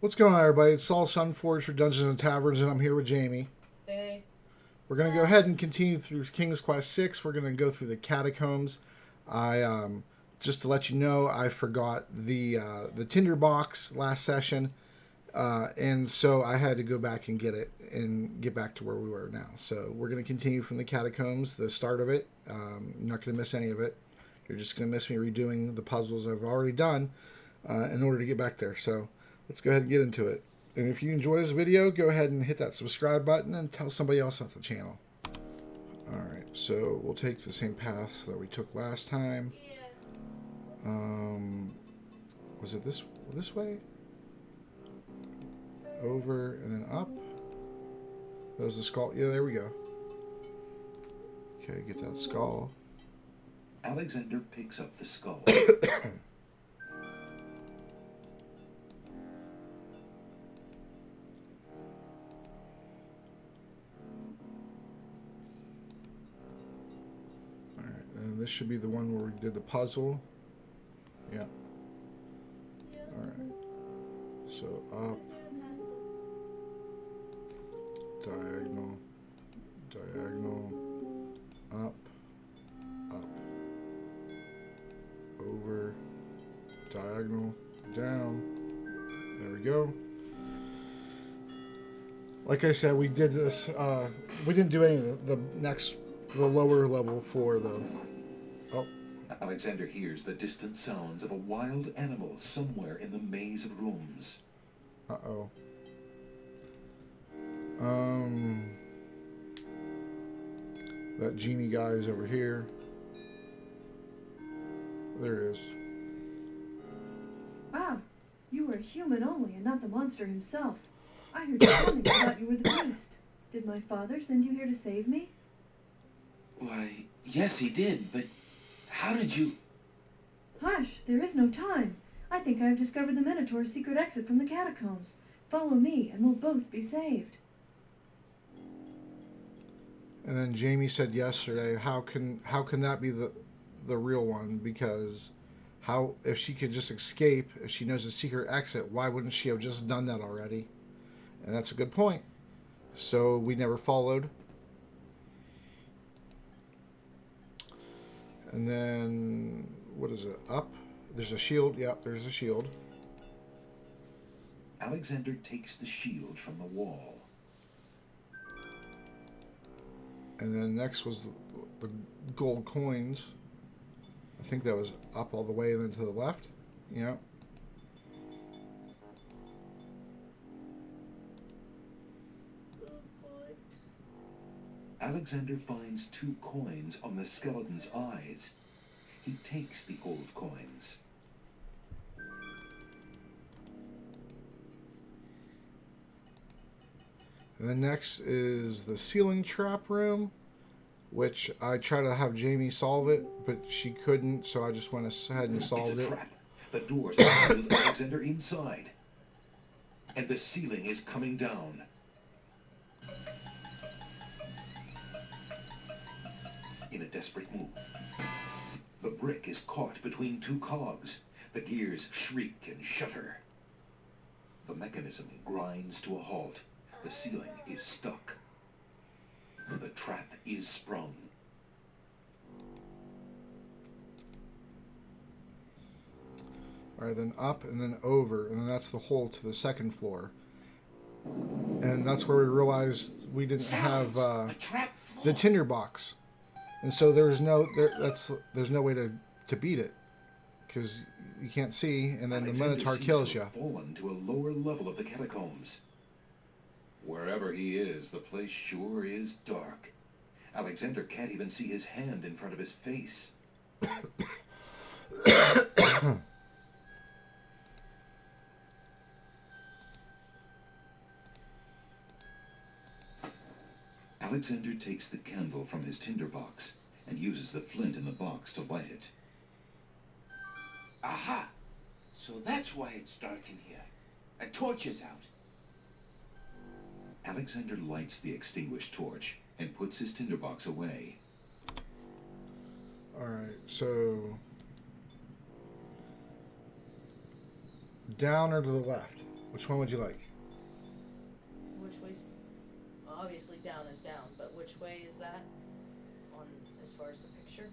What's going on, everybody? It's Saul Sunforge for Dungeons and Taverns, and I'm here with Jamie. Hey. We're going to go ahead and continue through King's Quest 6. We're going to go through the catacombs. I Just to let you know, I forgot the tinderbox last session, and so I had to go back and get it and get back to where we were now. So we're going to continue from the catacombs, the start of it. You're not going to miss any of it. You're just going to miss me redoing the puzzles I've already done in order to get back there. So let's go ahead and get into it. And if you enjoy this video, go ahead and hit that subscribe button and tell somebody else about the channel. Alright, so we'll take the same path that we took last time. Was it this way? Over and then up. That was the skull. Yeah, there we go. Okay, get that skull. Alexander picks up the skull. Alright, and this should be the one where we did the puzzle. Yeah. Alright. So up. Diagonal. Diagonal. Up. Up. Over. Diagonal. Down. There we go. Like I said, we did this. We didn't do any of the lower level floor though. Oh. Alexander hears the distant sounds of a wild animal somewhere in the maze of rooms. Uh-oh. That genie guy is over here. There it is. Ah, you were human only and not the monster himself. I heard you coming and thought you were the beast. Did my father send you here to save me? Why, yes, he did, but how did you... Hush, there is no time. I think I have discovered the Minotaur's secret exit from the catacombs. Follow me and we'll both be saved. And then Jamie said yesterday, how can that be the real one? Because how, if she could just escape, if she knows the secret exit, why wouldn't she have just done that already? And that's a good point. So we never followed. And then, what is it? Up? There's a shield. Yep, there's a shield. Alexander takes the shield from the wall. And then next was the gold coins. I think that was up all the way and then to the left. Yep. Alexander finds 2 coins on the skeleton's eyes. He takes the gold coins. And then next is the ceiling trap room, which I tried to have Jamie solve it, but she couldn't, so I just went ahead and solved It's a it. trap. The doors have sealed Alexander inside. And the ceiling is coming down. In a desperate move, the brick is caught between 2 cogs. The gears shriek and shudder. The mechanism grinds to a halt. The ceiling is stuck. The trap is sprung. Alright, then up and then over, and then that's the hole to the second floor. And that's where we realized we didn't have the tinderbox. And so there's no way to beat it, because you can't see, and then the Minotaur kills you. Fallen to a lower level of the catacombs. Wherever he is, the place sure is dark. Alexander can't even see his hand in front of his face. Alexander takes the candle from his tinderbox and uses the flint in the box to light it. Aha! So that's why it's dark in here. A torch is out. Alexander lights the extinguished torch and puts his tinderbox away. Alright, so down or to the left? Which one would you like? Which way's... Obviously down is down, but which way is that? On as far as the picture?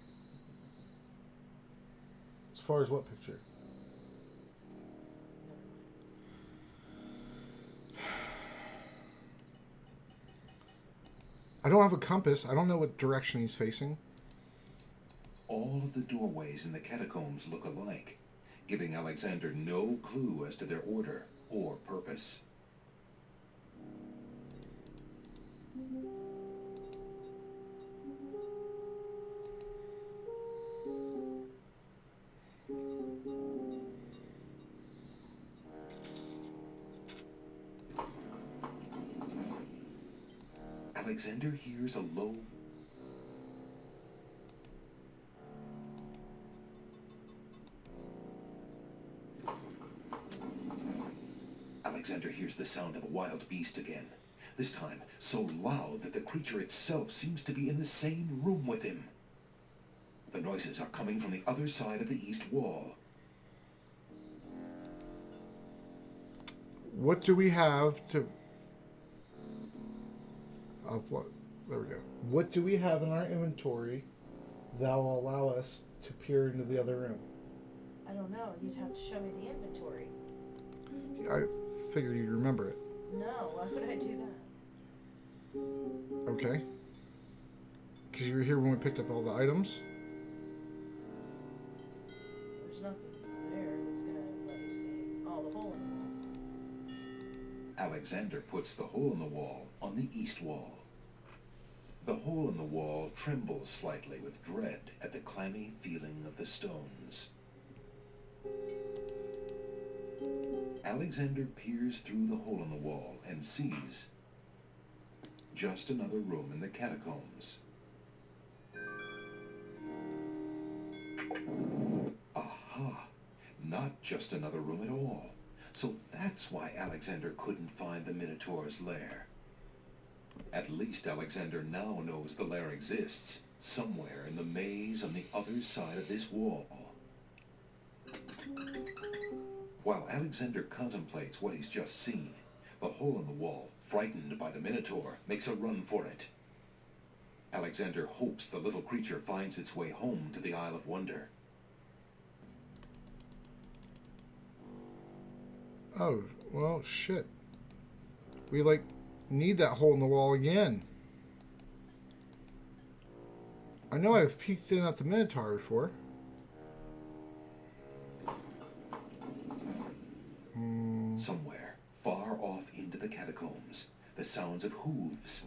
As far as what picture? Never mind. I don't have a compass. I don't know what direction he's facing. All of the doorways in the catacombs look alike, giving Alexander no clue as to their order or purpose. Alexander hears a low Alexander hears the sound of a wild beast again, this time so loud that the creature itself seems to be in the same room with him. The noises are coming from the other side of the east wall. What do we have to... There we go. What do we have in our inventory that will allow us to peer into the other room? I don't know. You'd have to show me the inventory. I figured you'd remember it. No, why would I do that? Okay. Because you were here when we picked up all the items. There's nothing there that's gonna let me see. Oh, the hole in the wall. Alexander puts the hole in the wall on the east wall. The hole in the wall trembles slightly with dread at the clammy feeling of the stones. Alexander peers through the hole in the wall and sees just another room in the catacombs. Aha! Not just another room at all. So that's why Alexander couldn't find the Minotaur's lair. At least Alexander now knows the lair exists, somewhere in the maze on the other side of this wall. While Alexander contemplates what he's just seen, the hole in the wall, frightened by the Minotaur, makes a run for it. Alexander hopes the little creature finds its way home to the Isle of Wonder. Oh, well, shit. We, need that hole in the wall again. I know I've peeked in at the Minotaur before. Somewhere, far off into the catacombs, the sounds of hooves.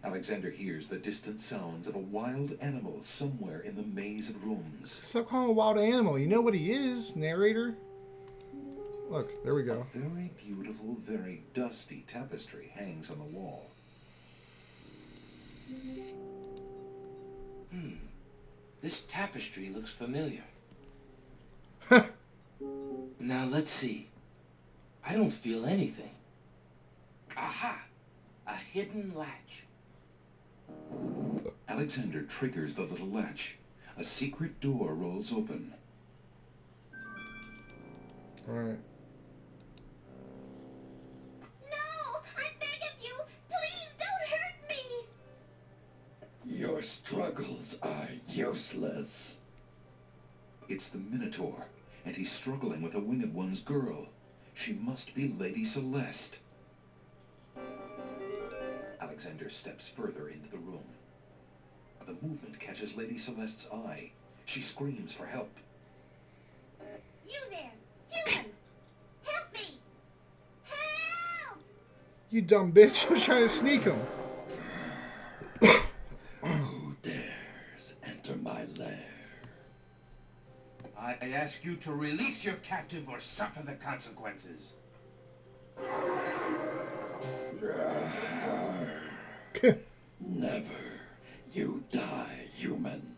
Alexander hears the distant sounds of a wild animal somewhere in the maze of rooms. Stop calling him a wild animal. You know what he is, narrator. Look, there we go. A very beautiful, very dusty tapestry hangs on the wall. This tapestry looks familiar. Now let's see. I don't feel anything. Aha! A hidden latch. Alexander triggers the little latch. A secret door rolls open. Alright. No! I beg of you! Please don't hurt me! Your struggles are useless. It's the Minotaur, and he's struggling with a Winged One's girl. She must be Lady Celeste. Alexander steps further into the room. The movement catches Lady Celeste's eye. She screams for help. You there! Human! Help me! Help! You dumb bitch. I was trying to sneak him. Who dares enter my lair? I ask you to release your captive or suffer the consequences. Never. You die, human.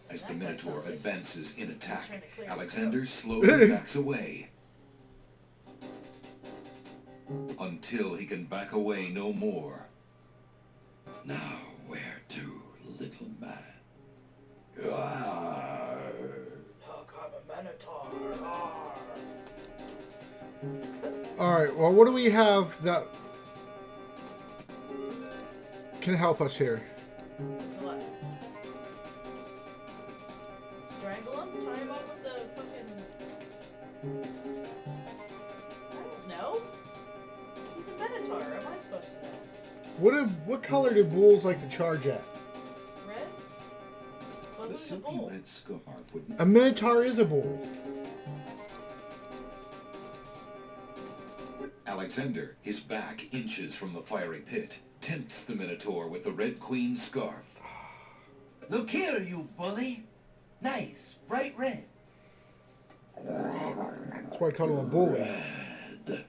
As the That guy Minotaur sounds like advances in attack, trying to clear his Alexander slowly backs away. Until he can back away no more. Now where to, little man? Ah. Look, I'm a Minotaur. All right. Well, what do we have that can help us here? What? Strangle him? Tie him up with the fucking... I don't know. He's a Minotaur. Am I supposed to know? What color do bulls like to charge at? Red? Well, The who's a silky bull? red scarf would... A minotaur is a bull. Alexander, his back inches from the fiery pit, tempts the Minotaur with the Red Queen's scarf. Look here, you bully. Nice, bright red. That's why I call him a bully. Red.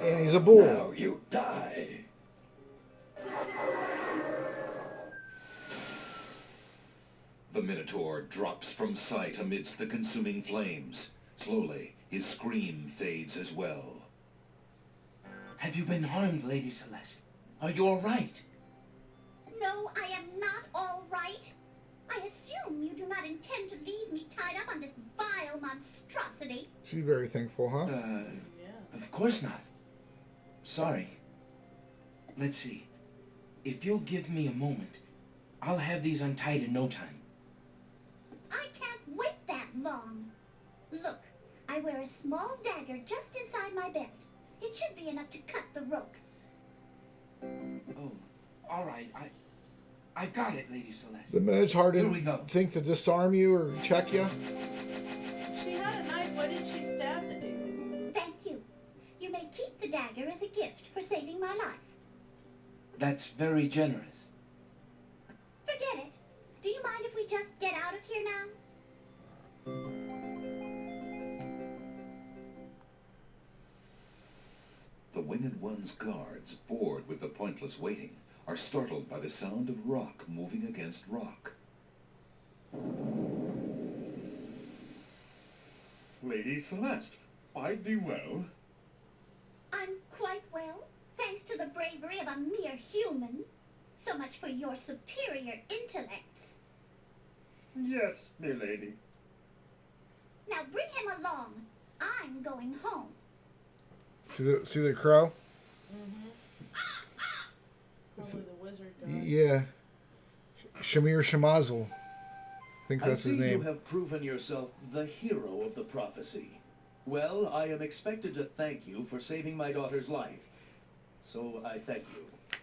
And he's a bull. Now you die. The Minotaur drops from sight amidst the consuming flames. Slowly, his scream fades as well. Have you been harmed, Lady Celeste? Are you all right? No, I am not all right. I assume you do not intend to leave me tied up on this vile monstrosity. She's very thankful, huh? Yeah. Of course not. Sorry. Let's see. If you'll give me a moment, I'll have these untied in no time. I can't wait that long. Look, I wear a small dagger just inside my belt. It should be enough to cut the rope. Oh, all right. I got it, Lady Celeste. The Minotaur Here we didn't go. think to disarm you or check you. She had a knife. Why didn't she stab the dude? Thank you. You may keep the dagger as a gift for saving my life. That's very generous. Forget it. Do you mind if we just get out of here now? The Winged One's guards, bored with the pointless waiting, are startled by the sound of rock moving against rock. Lady Celeste, fight thee well. I'm quite well, thanks to the bravery of a mere human. So much for your superior intellect. Yes, milady. Now bring him along. I'm going home. See the crow? Probably the wizard guy. Yeah. Shamir Shamazel. I think that's his I see you name. have proven yourself the hero of the prophecy. Well, I am expected to thank you for saving my daughter's life. So I thank you.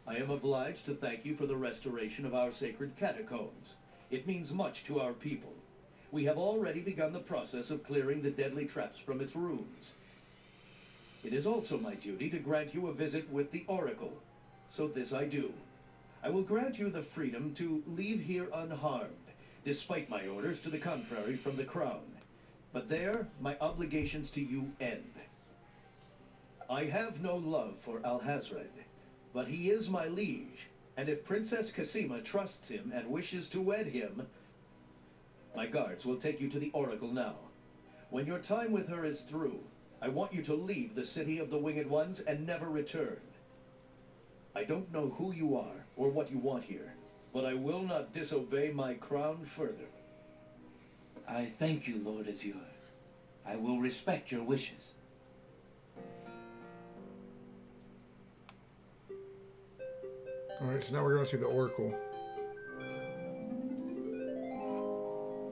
I am obliged to thank you for the restoration of our sacred catacombs. It means much to our people. We have already begun the process of clearing the deadly traps from its ruins. It is also my duty to grant you a visit with the Oracle. So this I do. I will grant you the freedom to leave here unharmed, despite my orders to the contrary from the Crown. But there, my obligations to you end. I have no love for Alhazred, but he is my liege, and if Princess Cassima trusts him and wishes to wed him, my guards will take you to the Oracle now. When your time with her is through, I want you to leave the city of the Winged Ones and never return. I don't know who you are or what you want here, but I will not disobey my crown further. I thank you, Lord Azure. I will respect your wishes. Alright, so now we're going to see the Oracle.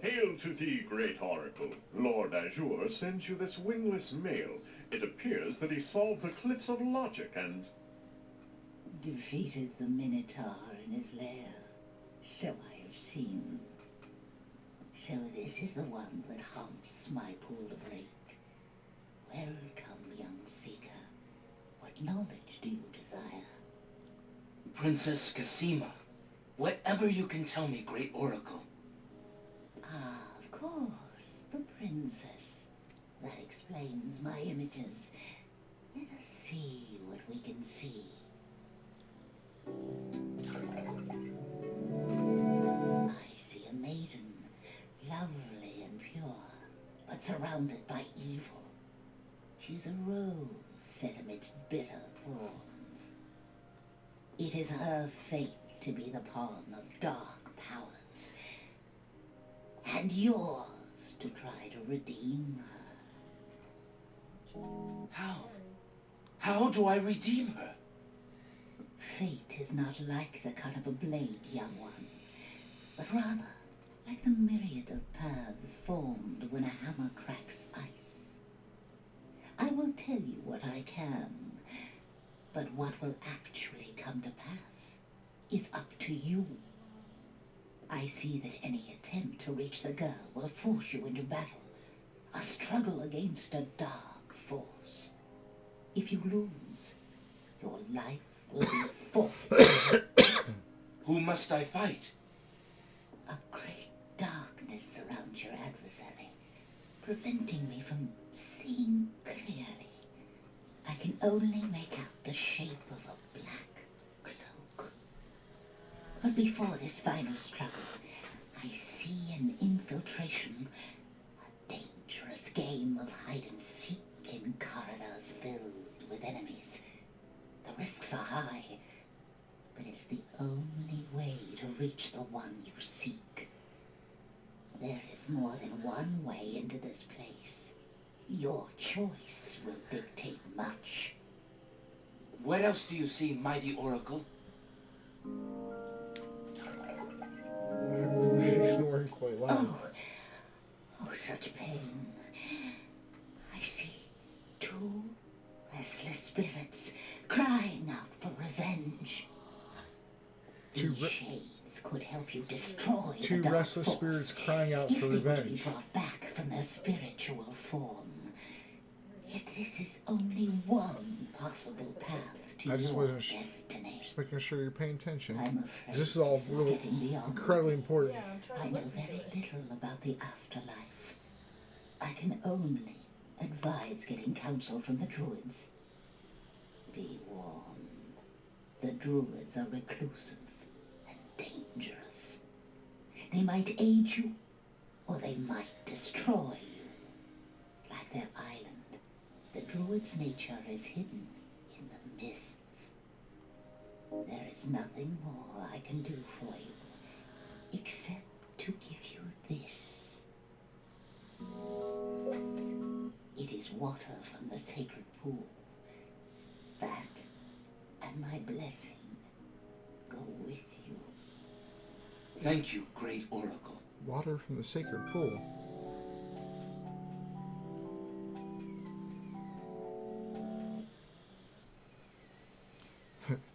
Hail to thee, great Oracle. Lord Azure sends you this wingless mail. It appears that he solved the cliffs of logic and... defeated the Minotaur in his lair. So I have seen. So this is the one that haunts my pool of lake. Welcome, young seeker. What knowledge do you desire? Princess Cassima, whatever you can tell me, great Oracle. Ah, of course, the princess. That explains my images. Let us see we can see. I see a maiden, lovely and pure, but surrounded by evil. She's a rose set amidst bitter thorns. It is her fate to be the pawn of dark powers, and yours to try to redeem her. How do I redeem her? Fate is not like the cut of a blade, young one, but rather like the myriad of paths formed when a hammer cracks ice. I will tell you what I can, but what will actually come to pass is up to you. I see that any attempt to reach the girl will force you into battle, a struggle against a dark force. If you lose, your life will be forfeit. Who must I fight? A great darkness surrounds your adversary, preventing me from seeing clearly. I can only make out the shape of a black cloak. But before this final struggle, I see an infiltration, a dangerous game of hide and seek in corridors filled with enemies. The risks are high, but it's the only way to reach the one you seek. There is more than one way into this place. Your choice will dictate much. Where else do you see, mighty Oracle? She's snoring quite loud. Oh, such pain. I see two restless spirits crying out for revenge. Two These shades could help you destroy the Two dark restless force spirits crying out if for they were to be revenge. brought back from their spiritual form. Yet this is only one possible path to I just your wasn't destiny. just making sure you're paying attention. I'm afraid This is all this really getting beyond incredibly me. important. Yeah, I'm trying I to know listen to very it. little about the afterlife. I can only advise getting counsel from the druids. Be warned. The druids are reclusive and dangerous. They might aid you, or they might destroy you. Like their island, the druid's nature is hidden in the mists. There is nothing more I can do for you, except to give you this. It is water from the sacred pool. That and my blessing go with you. Thank you, great Oracle. Water from the sacred pool.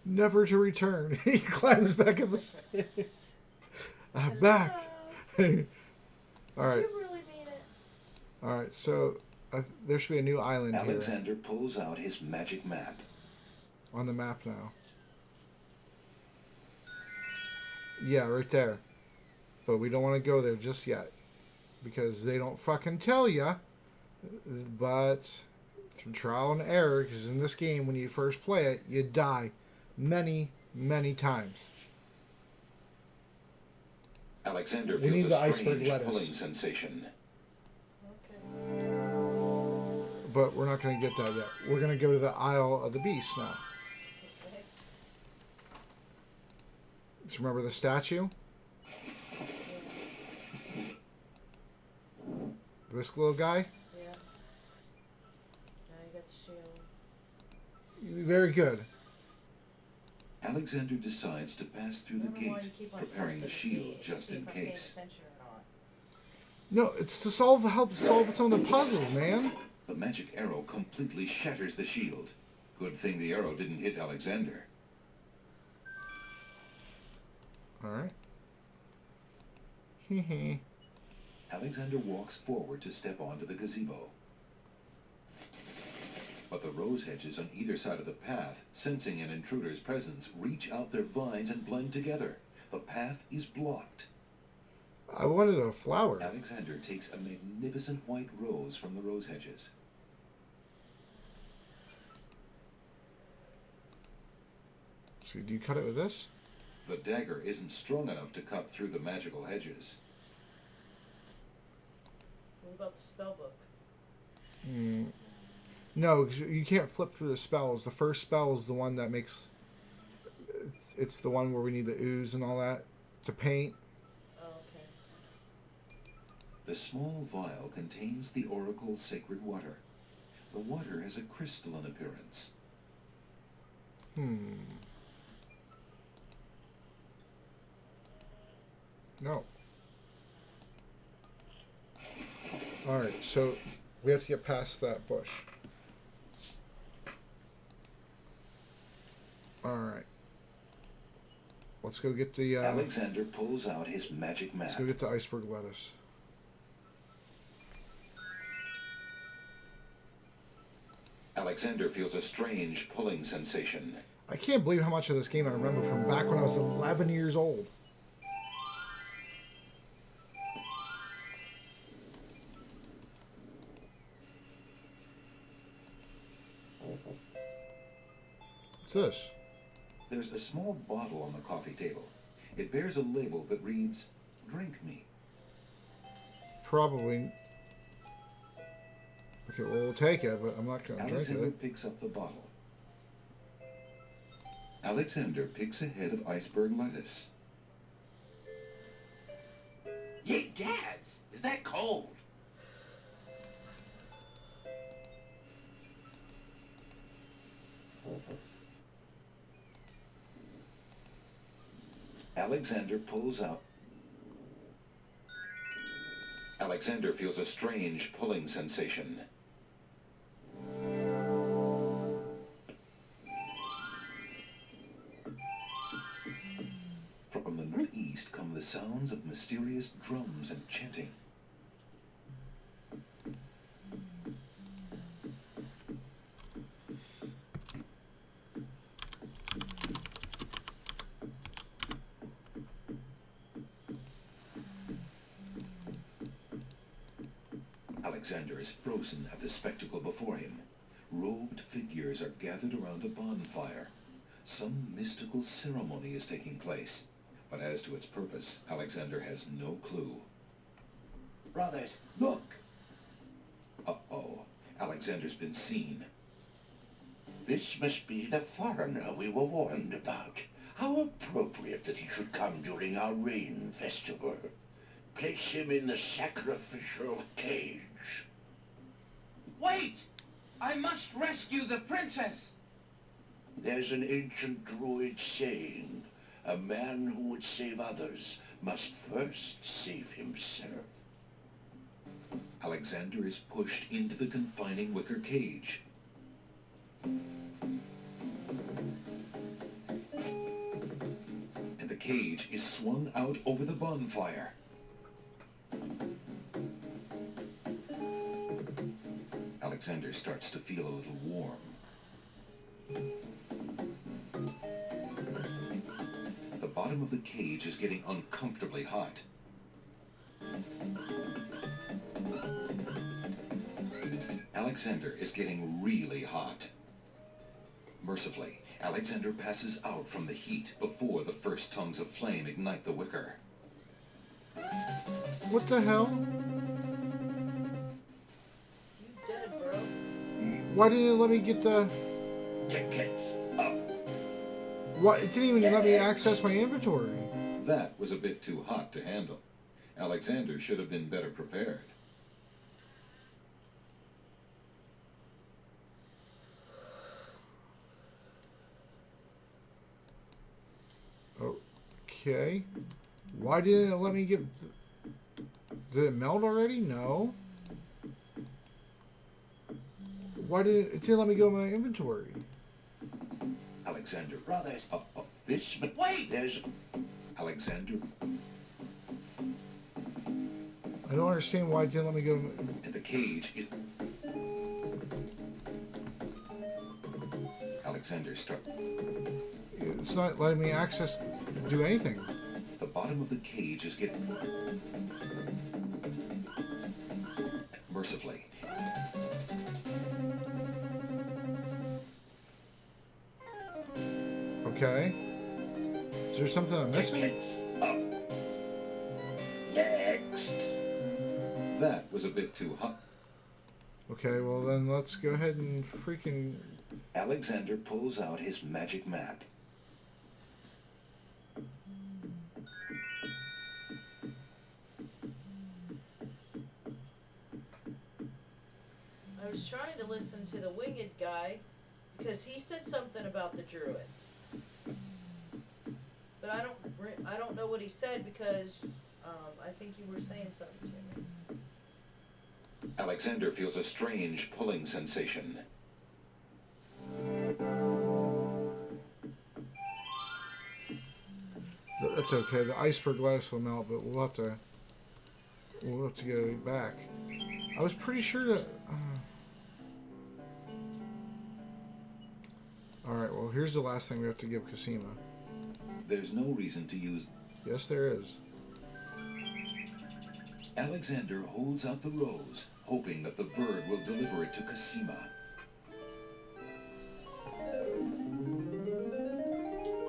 Never to return. He climbs back up the stairs. I'm back. All Did right. you really mean it? All right. So there should be a new island here Alexander pulls out his magic map. on the map now. Yeah, right there. But we don't want to go there just yet because they don't fucking tell ya. But through trial and error, because in this game, when you first play it, you die many, many times. Alexander We need feels the a iceberg strange lettuce. pulling sensation. Okay. But we're not going to get that yet. We're going to go to the Isle of the Beast now. Okay. Just remember the statue? This little guy? Yeah. Now you got the shield. Very good. Alexander decides to pass through the I don't know why gate, you keep on preparing the testing me shield to just see in if I'm paying case. attention or not. No, it's to help solve some of the puzzles, man. The magic arrow completely shatters the shield. Good thing the arrow didn't hit Alexander. Alright. Hee Alexander walks forward to step onto the gazebo. But the rose hedges on either side of the path, sensing an intruder's presence, reach out their vines and blend together. The path is blocked. I wanted a flower. Alexander takes a magnificent white rose from the rose hedges. So do you cut it with this? The dagger isn't strong enough to cut through the magical hedges. What about the spell book? No, because you can't flip through the spells. The first spell is the one that makes... It's the one where we need the ooze and all that to paint. Oh, okay. The small vial contains the oracle's sacred water. The water has a crystalline appearance. No. Alright, so we have to get past that bush. Alright. Let's go get the... Alexander pulls out his magic map. Let's go get the iceberg lettuce. Alexander feels a strange pulling sensation. I can't believe how much of this game I remember from back when I was 11 years old. What's this? There's a small bottle on the coffee table. It bears a label that reads, "Drink me." Probably. Okay, well, we'll take it, but I'm not going to drink Alexander it. picks up the bottle. Alexander picks a head of iceberg lettuce. Ye gads! Is that cold? Alexander pulls out. Alexander feels a strange pulling sensation. From the northeast come the sounds of mysterious drums and chanting. Alexander is frozen at the spectacle before him. Robed figures are gathered around a bonfire. Some mystical ceremony is taking place, but as to its purpose, Alexander has no clue. Brothers, look! Uh-oh. Alexander's been seen. This must be the foreigner we were warned about. How appropriate that he should come during our rain festival. Place him in the sacrificial cage. Wait! I must rescue the princess! There's an ancient druid saying, a man who would save others must first save himself. Alexander is pushed into the confining wicker cage. And the cage is swung out over the bonfire. Alexander starts to feel a little warm. The bottom of the cage is getting uncomfortably hot. Alexander is getting really hot. Mercifully, Alexander passes out from the heat before the first tongues of flame ignite the wicker. What the hell? You dead, bro. Why didn't it let me get the... Tickets up. What? It didn't even let me access my inventory. That was a bit too hot to handle. Alexander should have been better prepared. Okay. Why didn't it let me get... Did it melt already? No. Why did it didn't let me go in my inventory? Alexander. Brothers, this... Wait! There's... Alexander. I don't understand why it didn't let me go... And the cage is... Alexander starts... It's not letting me access... do anything. The bottom of the cage is getting... Mercifully. Okay. Is there something I'm missing? Tickets up. Next. That was a bit too hot. Okay, well then let's go ahead and freaking... Alexander pulls out his magic map. I was trying to listen to the winged guy because he said something about the druids, but I don't know what he said because I think you were saying something to me. Alexander feels a strange pulling sensation. That's okay. The iceberg lettuce will melt, but we'll have to go back. I was pretty sure that... Alright, well, here's the last thing we have to give Cosima. There's no reason to use... Yes, there is. Alexander holds out the rose, hoping that the bird will deliver it to Cosima.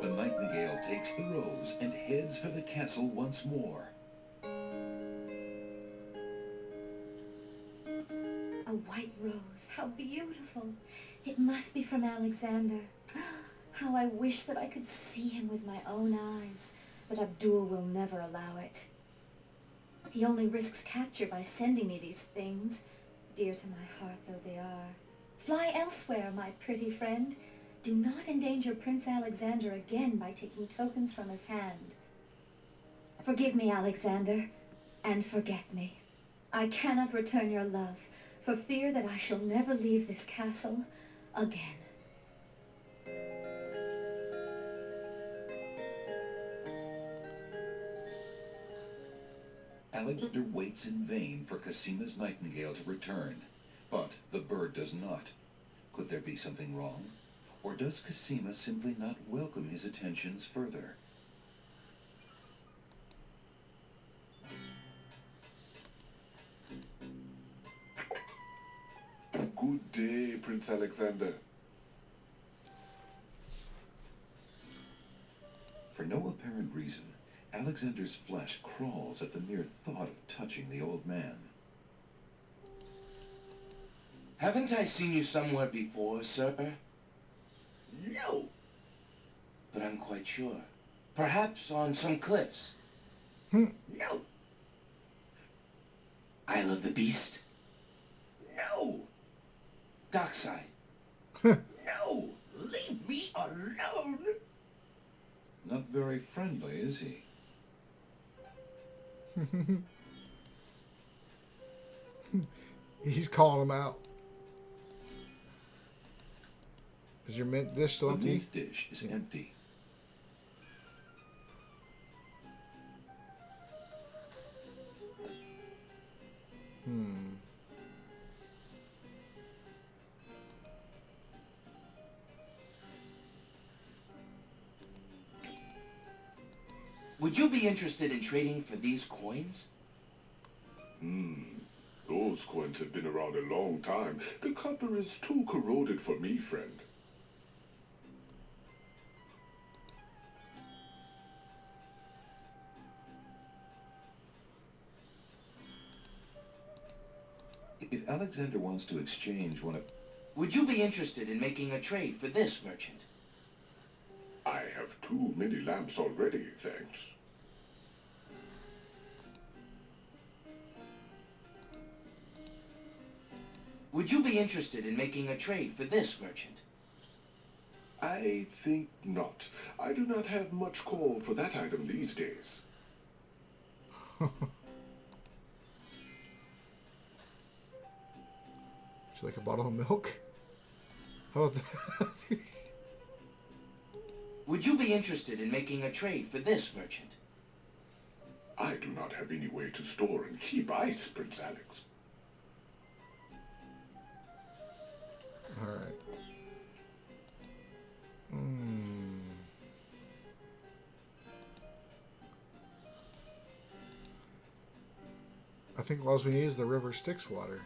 The nightingale takes the rose and heads for the castle once more. A white rose. How beautiful. It must be from Alexander. How I wish that I could see him with my own eyes. But Abdul will never allow it. He only risks capture by sending me these things, dear to my heart though they are. Fly elsewhere, my pretty friend. Do not endanger Prince Alexander again by taking tokens from his hand. Forgive me, Alexander, and forget me. I cannot return your love, for fear that I shall never leave this castle again. Alexander waits in vain for Cosima's nightingale to return, but the bird does not. Could there be something wrong? Or does Cosima simply not welcome his attentions further? Good day, Prince Alexander. For no apparent reason, Alexander's flesh crawls at the mere thought of touching the old man. Haven't I seen you somewhere before, sir? No. But I'm quite sure. Perhaps on some cliffs. No. Isle of the Beast? No. Dockside? No. Leave me alone. Not very friendly, is he? He's calling him out. Is your mint dish still The empty? mint dish is empty. Would you be interested in trading for these coins? Those coins have been around a long time. The copper is too corroded for me, friend. If Alexander wants to exchange one of... Would you be interested in making a trade for this, merchant? I have too many lamps already, thanks. Would you be interested in making a trade for this, merchant? I think not. I do not have much call for that item these days. Would you like a bottle of milk? How about that? Would you be interested in making a trade for this, merchant? I do not have any way to store and keep ice, Prince Alex. Alright. I think all we need is the river Styx water.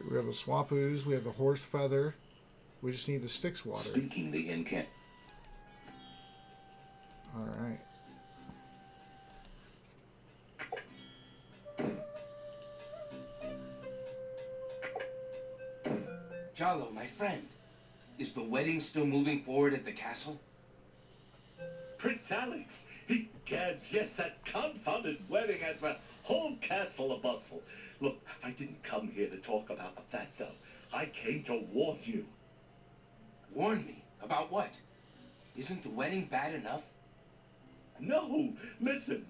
We have the swamp ooze. We have the horse feather. We just need the Styx water. Speaking the incant. All right. Jalo, my friend, is the wedding still moving forward at the castle? Prince Alex, egads, yes, that confounded wedding has the whole castle a bustle. Look, I didn't come here to talk about that, though. I came to warn you. Warn me? About what? Isn't the wedding bad enough? No, listen.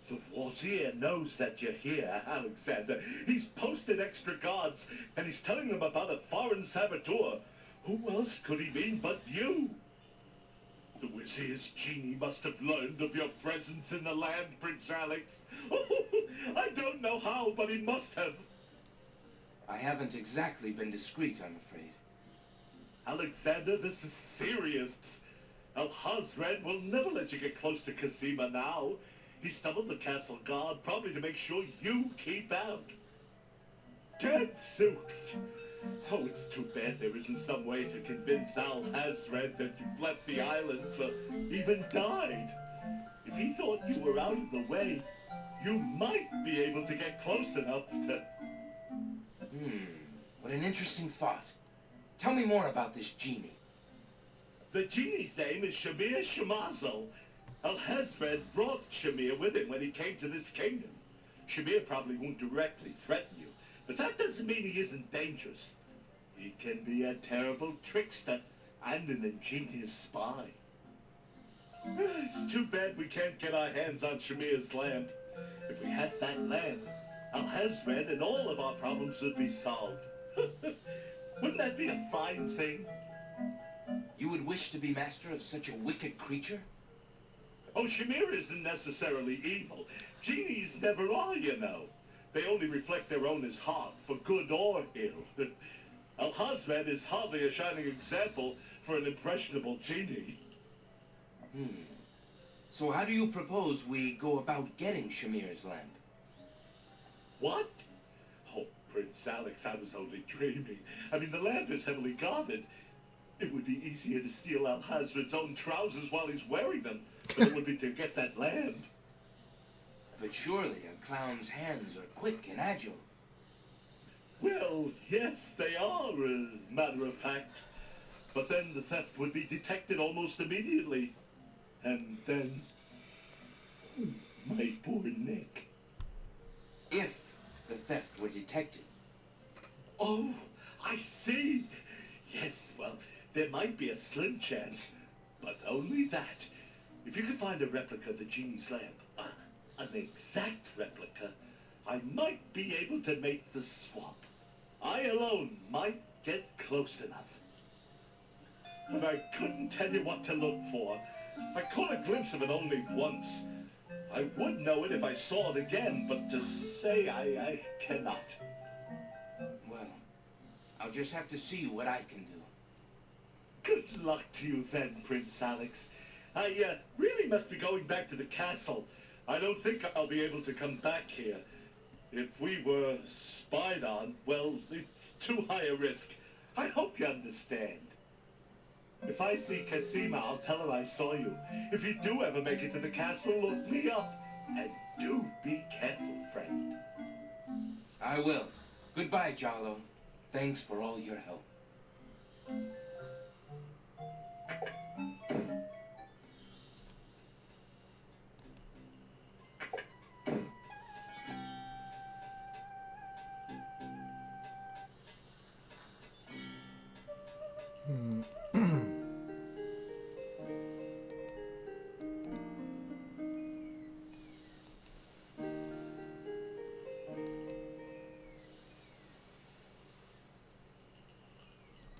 The Wazir knows that you're here, Alexander. He's posted extra guards, and he's telling them about a foreign saboteur. Who else could he mean but you? The Wazir's genie must have learned of your presence in the land, Prince Alex. I don't know how, but he must have. I haven't exactly been discreet, I'm afraid. Alexander, this is serious. Al-Hazred will never let you get close to Casima now. He's doubled the castle guard, probably to make sure you keep out. Gadzooks! Oh, it's too bad there isn't some way to convince Al-Hazred that you've left the islands or even died. If he thought you were out of the way, you might be able to get close enough to... What an interesting thought. Tell me more about this genie. The genie's name is Shamir Shamazel. Al-Hazred brought Shamir with him when he came to this kingdom. Shamir probably won't directly threaten you, but that doesn't mean he isn't dangerous. He can be a terrible trickster and an ingenious spy. It's too bad we can't get our hands on Shamir's lamp. If we had that lamp, Al-Hazred and all of our problems would be solved. Wouldn't that be a fine thing? You would wish to be master of such a wicked creature? Oh, Shamir isn't necessarily evil. Genies never are, you know. They only reflect their owner's heart, for good or ill. Al-Hazred is hardly a shining example for an impressionable genie. So how do you propose we go about getting Shamir's lamp? What? Oh, Prince Alex, I was only dreaming. I mean, the lamp is heavily guarded. It would be easier to steal Al-Hazred's own trousers while he's wearing them than it would be to get that lamp. But surely a clown's hands are quick and agile. Well, yes, they are, as a matter of fact. But then the theft would be detected almost immediately. And then... my poor Nick. If the theft were detected. Oh, I see. Yes, well, there might be a slim chance, but only that. If you could find a replica of the genie's lamp, an exact replica, I might be able to make the swap. I alone might get close enough. But I couldn't tell you what to look for. I caught a glimpse of it only once. I would know it if I saw it again, but to say I cannot. Well, I'll just have to see what I can do. Good luck to you then, Prince Alex. I really must be going back to the castle. I don't think I'll be able to come back here. If we were spied on, well, it's too high a risk. I hope you understand. If I see Casima, I'll tell her I saw you. If you do ever make it to the castle, look me up. And do be careful, friend. I will. Goodbye, Jalo. Thanks for all your help.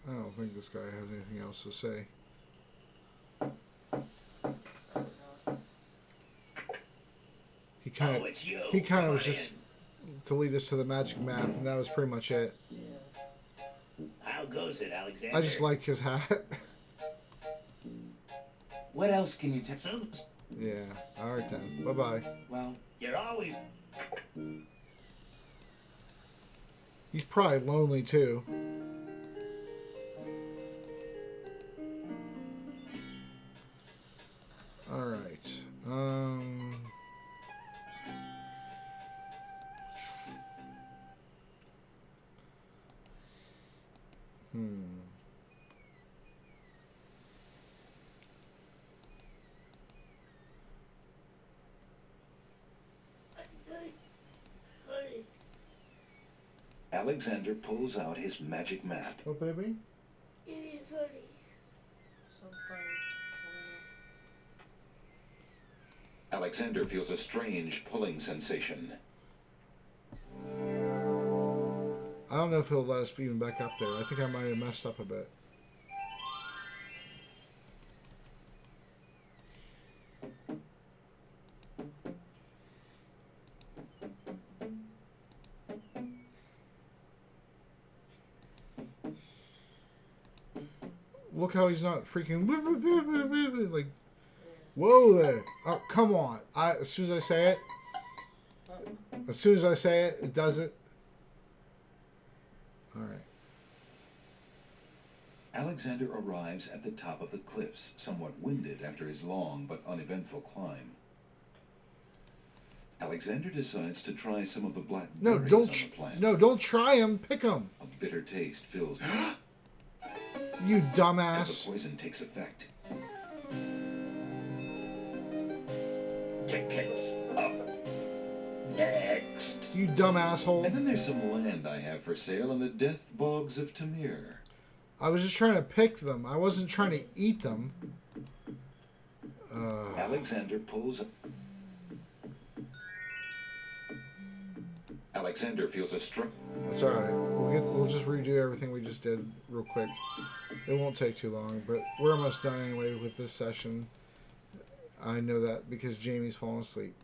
I don't think this guy has anything else to say. He kind of was just to lead us to the magic map, and that was pretty much it. How goes it, Alexander? I just like his hat. What else can you tell? Yeah. All right then. Bye bye. Well, You're always... He's probably lonely too. All right. Alexander pulls out his magic map. Oh, baby? It is funny. So funny. Alexander feels a strange pulling sensation. I don't know if he'll let us even back up there. I think I might have messed up a bit. Look how he's not freaking like, whoa there. Oh, come on. As soon as I say it, it does it. All right. Alexander arrives at the top of the cliffs, somewhat winded after his long but uneventful climb. Alexander decides to try some of the black berries on the plant. No, don't try them. Pick them. A bitter taste fills You as dumbass. the poison takes effect. Tickets up. Next. You dumb asshole. And then there's some land I have for sale in the death bogs of Tamir. I was just trying to pick them. I wasn't trying to eat them. Alexander pulls up. Alexander feels a It's alright. We'll just redo everything we just did real quick. It won't take too long, but we're almost done anyway with this session. I know that because Jamie's fallen asleep.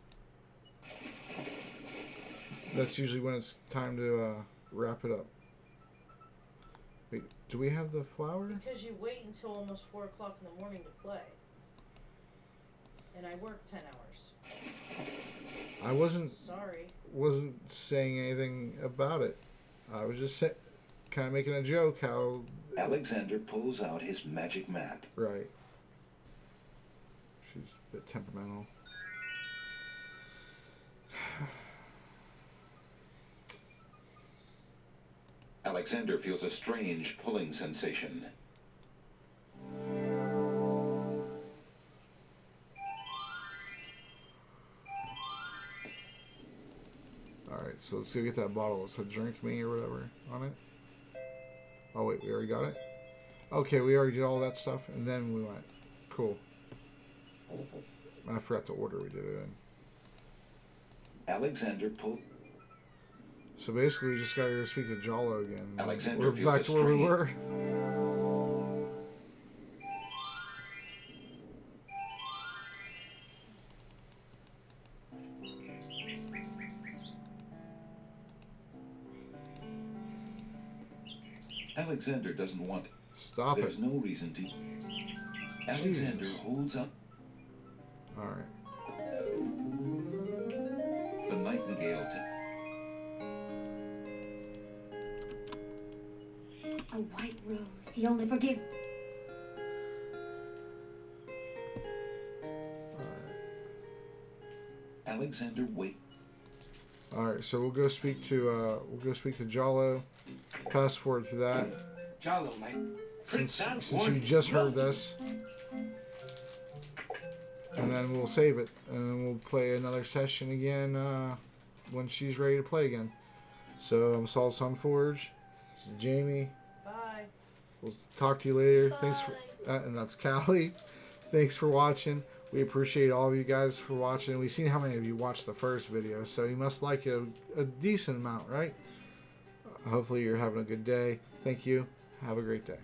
That's usually when it's time to wrap it up. Wait, do we have the flower? Because you wait until almost 4 o'clock in the morning to play. And I work 10 hours. I wasn't saying anything about it. I was just kind of making a joke how... Alexander pulls out his magic map. Right. She's a bit temperamental. Alexander feels a strange pulling sensation. Alright, so let's go get that bottle. It said drink me or whatever on it. Oh wait, we already got it? Okay, we already did all that stuff and then we went. Cool. I forgot the order we did it in. Alexander pulled... So basically we just gotta go speak to Jalo again. Alexander We're back to where we were. Alexander doesn't want... Stop There's it. no reason to... Alexander holds up... Alright. The nightingale... A white rose, the only forgive. Alexander wait. Alright, so we'll go speak to Jalo. Fast forward to that. Jalo, mate. Since you just heard this. And then we'll save it. And then we'll play another session again when she's ready to play again. So I'm Saul Sunforge. This is Jamie. Bye. We'll talk to you later. Bye. Thanks for and that's Callie. Thanks for watching. We appreciate all of you guys for watching. We've seen how many of you watched the first video, so you must like it a decent amount, right? Hopefully you're having a good day. Thank you. Have a great day.